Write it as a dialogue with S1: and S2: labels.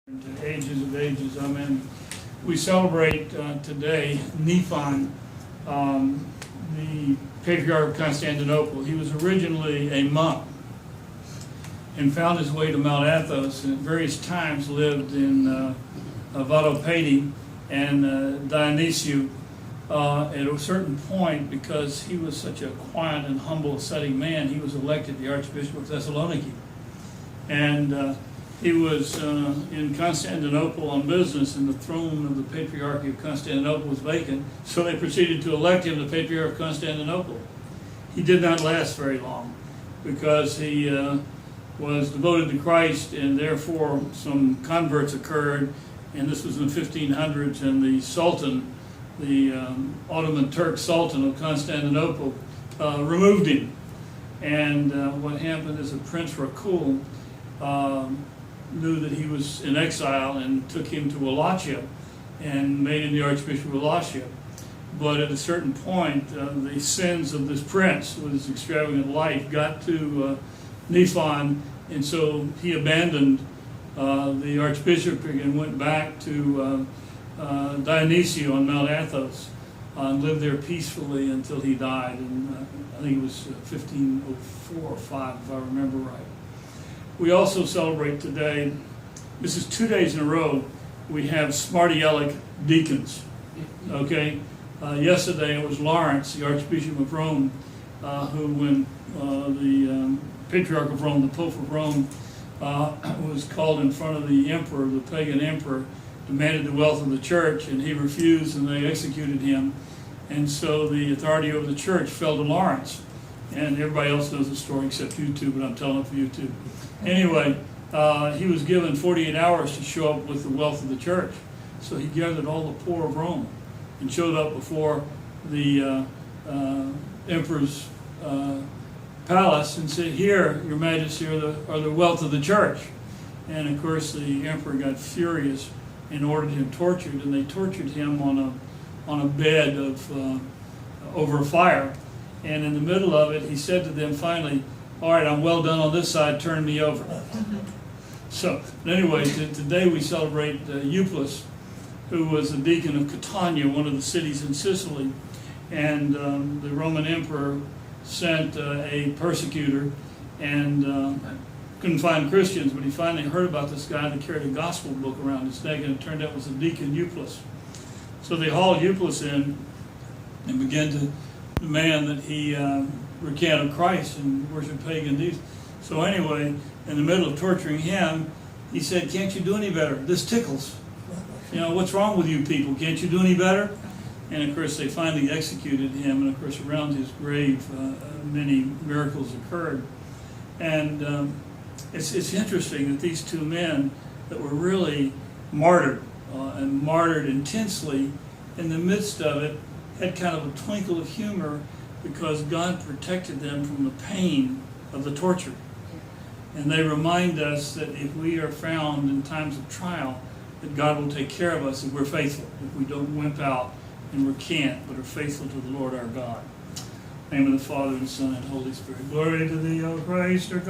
S1: To ages of ages. Amen. We celebrate today Nephi, the Patriarch of Constantinople. He was originally a monk and found his way to Mount Athos, and at various times lived in Vadopedi and Dionysiu. At a certain point, because he was such a quiet and humble, setting man, he was elected the Archbishop of Thessaloniki. And he was in Constantinople on business, and the throne of the Patriarchy of Constantinople was vacant, so they proceeded to elect him the Patriarch of Constantinople. He did not last very long, because he was devoted to Christ, and therefore some converts occurred, and this was in the 1500s, and the Sultan, the Ottoman Turk Sultan of Constantinople, removed him. And what happened is that Prince Rakul knew that he was in exile and took him to Wallachia and made him the Archbishop of Wallachia. But at a certain point, the sins of this prince with his extravagant life got to Nephi, and so he abandoned the archbishopric and went back to Dionysius on Mount Athos and lived there peacefully until he died. And I think it was 1504 or 5, if I remember right. We also celebrate today, this is 2 days in a row, we have Smarty Aleck deacons. Okay? Yesterday it was Lawrence, the Archbishop of Rome, who, when the Patriarch of Rome, the Pope of Rome, was called in front of the emperor, the pagan emperor, demanded the wealth of the church, and he refused, and they executed him. And so the authority over the church fell to Lawrence. And everybody else knows the story except you two, but I'm telling it for you two. Anyway, he was given 48 hours to show up with the wealth of the church. So he gathered all the poor of Rome and showed up before the emperor's palace and said, "Here, your majesty, are the wealth of the church." And of course the emperor got furious and ordered him tortured, and they tortured him on a bed of over a fire. And in the middle of it, he said to them finally, "All right, I'm well done on this side, turn me over." So, but anyway, today we celebrate Euplus, who was a deacon of Catania, one of the cities in Sicily. And the Roman emperor sent a persecutor and couldn't find Christians, but he finally heard about this guy that carried a gospel book around his neck, and it turned out it was a deacon Euplus. So they hauled Euplus in and began to demand that he recant of Christ and worship pagan deities. So anyway, in the middle of torturing him, he said, "Can't you do any better? This tickles. You know, what's wrong with you people? Can't you do any better?" And of course they finally executed him, and of course around his grave many miracles occurred. And it's interesting that these two men that were really martyred and martyred intensely, in the midst of it, had kind of a twinkle of humor because God protected them from the pain of the torture. And they remind us that if we are found in times of trial, that God will take care of us if we're faithful, if we don't wimp out and recant, but are faithful to the Lord our God. In the name of the Father, and the Son, and Holy Spirit. Glory to thee, O Christ, our God.